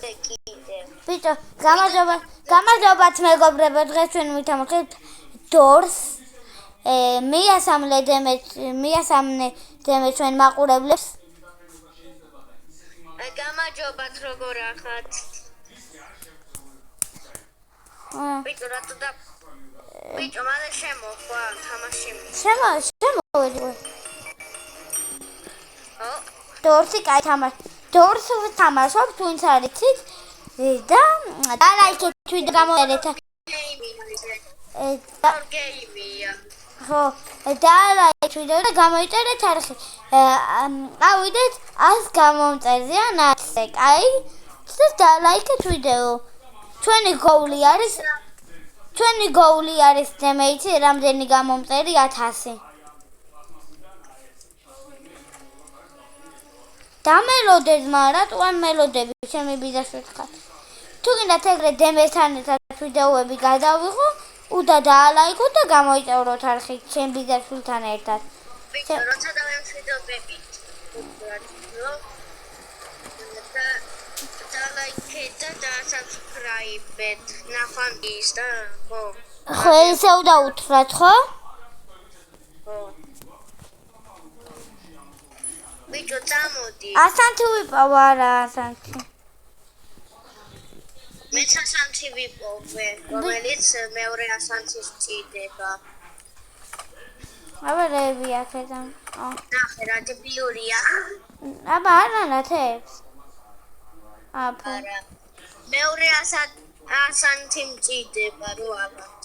ბიჭო, გამარჯობათ მეგობრებო, დღეს ჩვენ ვითამაშებთ დორს. მიასამნე ჩვენ მაყურებლებს. გამარჯობათ, როგორ ახართ? ბიჭო, რატო და ბიჭო, მალე შემოხვა თამაში. შემოვიდი. დორსი კაი თამაში. დორს ვთამაშობ, თუნც არ იცით და ლაიქეთ ვიდეო გამოერეთ. გეიმია. ხო, და ლაიქეთ ვიდეო და გამოიწერეთ არხი. ავიდეთ 100 გამომწერზეა 100-ზე, კაი? და ლაიქეთ ვიდეო. ჩვენი გოული არის დემეიცი, რამდენი გამომწერი 1000. დამელოდეთ, მაგრამ არ მელოდები, ჩემი ბიძაშვილი ხარ. თუ გინდათ ეგრე დემესთან ერთად ვიდეოები გადავიღო, უდა დაალაიქოთ და გამოიწეროთ არხი ჩემ ბიძაშვილთან ერთად. ბიჭო, როცა დავემშვიდობებით. დაალაიქეთ და დაასაბსკრაიბეთ. ნახვამდის და ხო. ხო, ესე უნდა უთხრათ, ხო? ხო. ბიჭო, წამოდი. ასანთი ვიპოვ, არა ასანთი. მე ასანთი ვიპოვე, რომელიც მეორე ასანთის ჭირდება. აბა რეები აქედან. ნახე, რა დებიურია. აბა არა ნათებს. არა. მეორე ასანთი მჭირდება, რო ალბათ.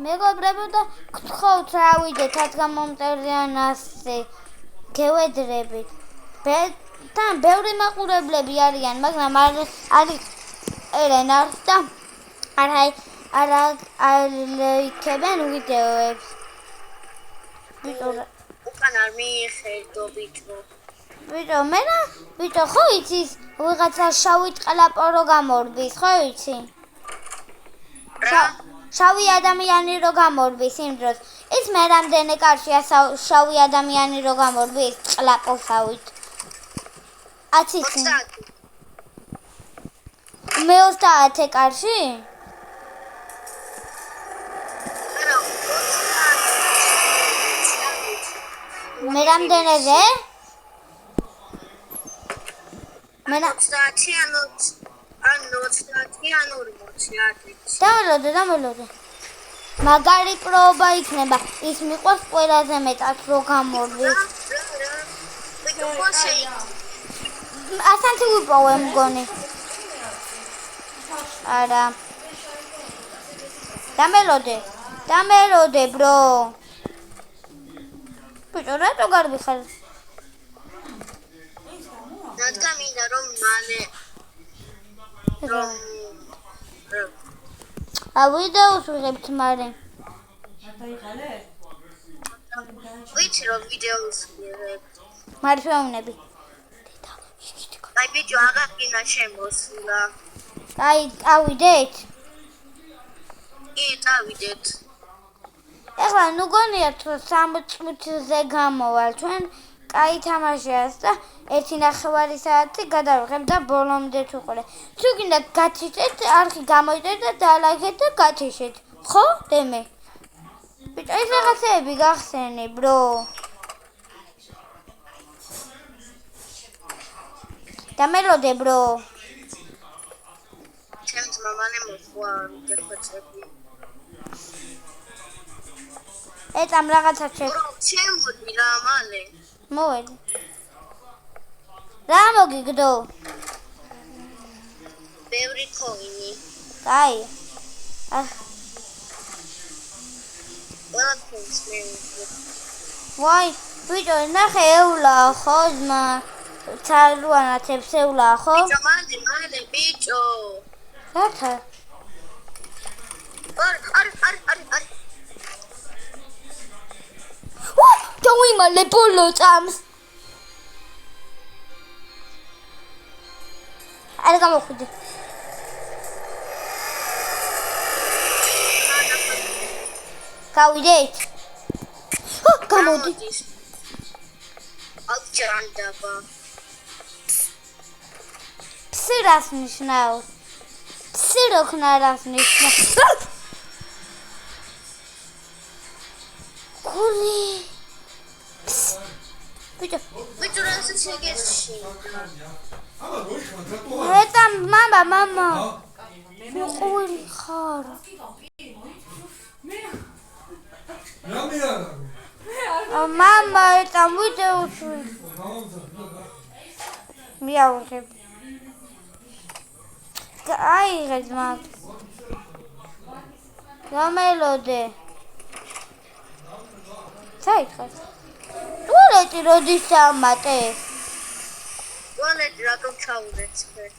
მეგობრებო და გთხოვთ რა ვიდეთ 10 გამომწერიან 100-ზე. გევედრებით. თან ბევრი მაყურებლები არიან, მაგრამ არის ერენარ და არაიქებენ ვიდეოებს. უკან არ მიხედო ბიჭო. ბიჭო, ხო იცის ვიღაცა შავი ტყლაპო რო გამორბის, ხო იცი? შავი ადამიანი რო გამორბის იმ დროს. ის მე რამდენი კარშია შავი ადამიანი რო გამორბის ტყლაპოსავით. 10-ი. მე 30 კარში? მე რამდენზე? მე 30 ანუ 40. დამელოდე. მაგარი პროობა იქნება. ის მიყვარს ყველაზე მეტად რო გამორბის. ასანთი ვიპოვე მგონი. არა. დამელოდე ბრო. ბიჭო, რატო გარბი ხარ? რადგან მინდა რომ მალე ვიდეოს ვიღებთ მარე. ვიცი რომ ვიდეოს ვიღებთ. მარშაუნები. აი ბიჭო, აღარ შემოსულა. აი, ავიდეთ? კი, დავიდეთ. ეხლა ნუ გონიათ რომ 60-ზე გამოვალ ჩვენ კაი თამაშიას და 1.5 საათი გადავიღებ და ბოლომდე ვიყურე. თუ გინდათ გათიშეთ, არხი გამოიწერეთ და დალაიქეთ და გათიშეთ. ხო, დემე? ბიჭო, ეს რაღაცეები გახსენი, ბრო. დამელოდე, ბრო. ჩემს მამალე მოხვა ვიდეოები. ეწამ რაღაცა შეგ. შემოდი რა მალე. მოვედი. რა მოგიგდო? ბევრი კოინი. კაი. ყველაფერს მე. ვაი, ბიჭო, ნახე ეულა ხო ძმა. ცალუანათებს ეულა ხო? ბიჭო, მალე ბიჭო. რათა? არ. დავიმალე ბოლო წამს. არ გამოხვიდე. გავიდეთ. გამოდის. აქ ჭანდაბა. ფსი რას ნიშნავს? ფსი როქნა რას ნიშნავს? გული. ბიჭო, ბიჭო რასაც შეგეში. ეტა მამა. მიყური ხარ. მამა ეტა ვიდეოს მიავიღებ. აიღეთ მაგ. გამელოდე. საიქეთ. ტუალეტი როდის დამატეს? ტუალეტი რატომ ჩაუდეთ ხეთ?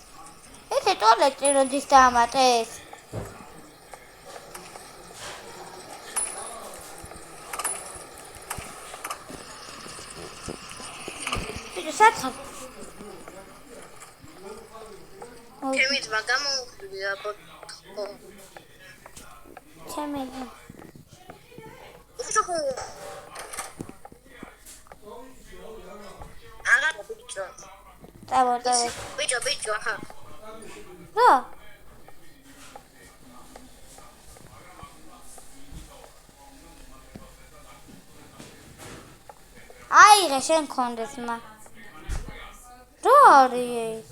ესე ტუალეტი როდის დამატეს? ბიჭო სათხარ. ჩემი ძმა გამოუხლია ბოთო. ჩემი ძმა. აღარ ბიჭო. დავა. ბიჭო, აჰა. რა? აიღე შენ კონდეს მა. რა არის ეს?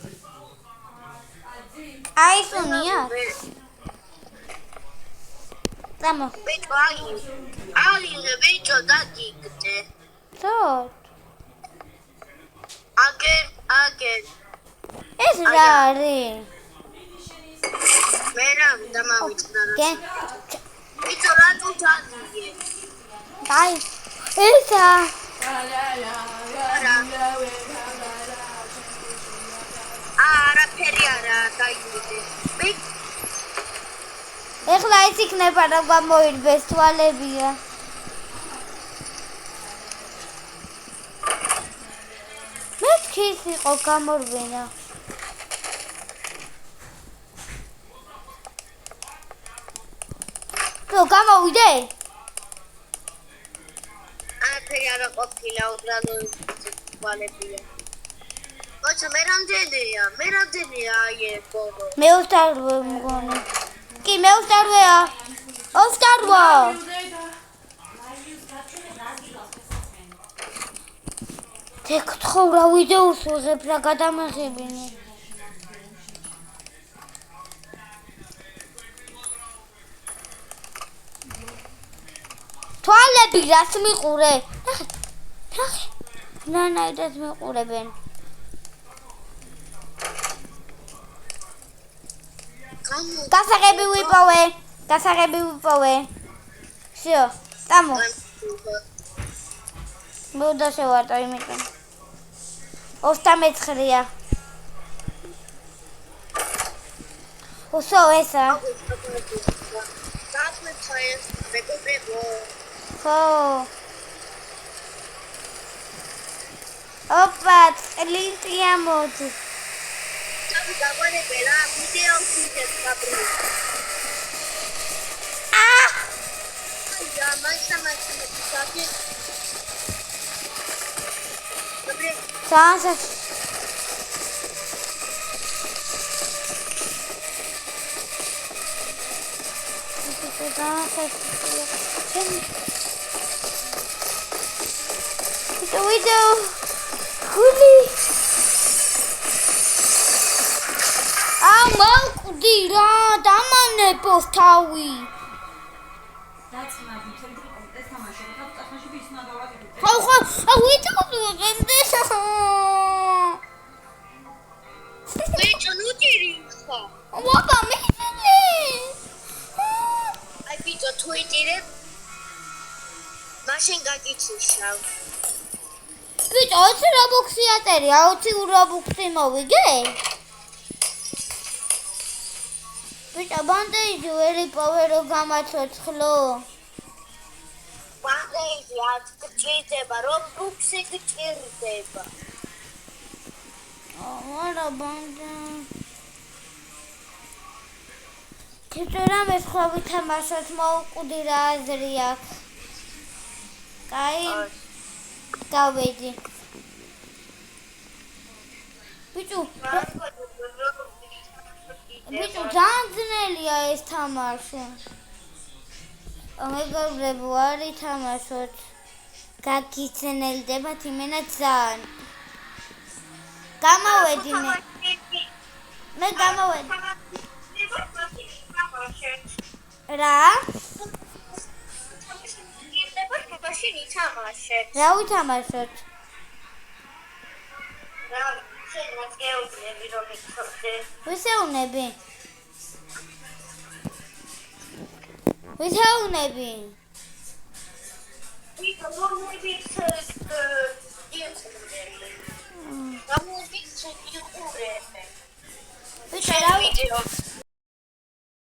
აიფონია? დამო. ბიჭო, აიღე ბიჭო დაგიგდე. დოდ. აგერ. ეს რა არის? მე რა დამავიწყდა. გენ. ბიჭო რატო ჩაგიგე? აი. ესა. არაფერი არა დაიგდე. ეხლა ის იქნება რა გამოირბეს თვალებია. მეთქის იყო გამორბენა. თუ გამოვიდე? არაფერი არა ყოფილა უბრალოდ თვალებია. ოჩა მე რამდენია აი ბოლო. მე უსტარვე მგონი. კი მე უსტარვეა. უსტარვა. თქო რა ვიდეოს ვიღებ რა გადამაღებინე. თვალები რას მიყურე? ნახე. ნანაიდას მიყურებენ. გასაღები ვიპოვე. всё, დამო. მოდა შევარტა იმიტომ. 29-ია. უსო ესა. ხო. ოპა, წლინტია მოდი. დაგვანებელა ვიდეოს ვიდეოს გაბრუნე. Ja, manchmal sage ich. Sasa. Video. Guli. მოკდი რა დამანე პოსტავი ხო ვიტყოდე ბიჭო ნუ ჯერი ხო ვაბა მიხილე აი ბიჭო თუ იტირებ მაშინ გაგიჩიშავ ბიჭო 20 რობუქსი ატერია 20 რობუქსი მოვიგე ბიჭო ბანდეიჯი ვერი პოვერო გამაცოცხლო ბანდეიჯი არ გჭირდება რობუქსი გჭირდება არა ბანდა ქეჭერა მე სხვა ვითამაშოთ მოუკვდი რა აზრი აქვს კაი. გავედი. ბიჭო, ძალიან ძნელია ეს თამაში. მეგობრებო, არ ითამაშოთ. გაგიძნელდებათ იმენა ძალიან. გამოვედი მე. მე გამოვედი. რა? მაშინ ითამაშეთ. რა ვითამაშოთ? რა შეიძლება გეუბნები რომ იცოდე. ვისეუნები? ვისეუნები? გამოვიდეთ იყურებ. ბიჭო, რა ვიდეო